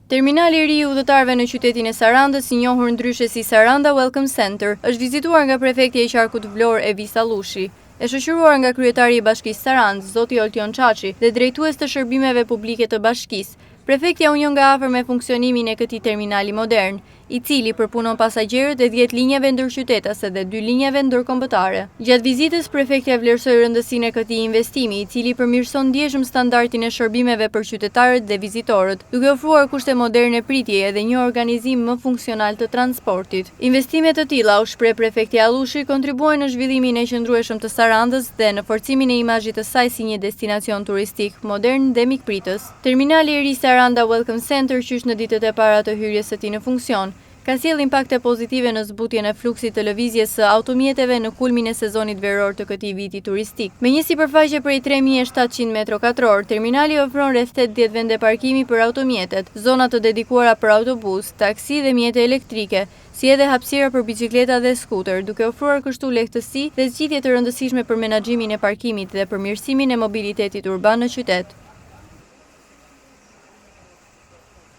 Terminali i ri i udhëtarëve në qytetin e Sarandës, i njohur ndryshe si Saranda Welcome Center, është vizituar nga prefektja e qarkut Vlorë Evisa Lushi. E shoqëruar nga kryetari i Bashkisë Sarandë, zoti Oltion Çaçi, dhe drejtues të shërbimeve publike të bashkisë, prefektja u njeh nga afër me funksionimin e këtij terminali modern, i cili përpunon pasagjerët e 10 linjave ndërqytetase dhe 2 linjave ndërkombëtare. Gjatë vizitës, prefektja vlerësoi rëndësinë e këtij investimi, i cili përmirëson ndjeshëm standardin e shërbimeve për qytetarët dhe vizitorët, duke ofruar kushte moderne pritjeje dhe një organizim më funksional të transportit. Investime të tilla, u shpreh prefektja Lushi, kontribuojnë në zhvillimin e qëndrueshëm të Sarandës dhe në forcimin e imazhit të saj si një destinacion turistik modern dhe mikpritës. Terminali i ri Saranda Welcome Center, qysh në ditët e para të hyrjes së tij në funksion, ka sjellë impakte pozitive në zbutjen e fluksit të lëvizjes së automjeteve në kulmin e sezonit veror të këtij viti turistik. Me një sipërfaqe prej 3700 m2, terminali ofron rreth 80 vende parkimi për automjetet, zona të dedikuara për autobus, taksi dhe mjete elektrike, si edhe hapësira për biçikleta dhe skuter, duke ofruar kështu lehtësi dhe zgjidhje të rëndësishme për menaxhimin e parkimit dhe përmirësimin e mobilitetit urban në qytet.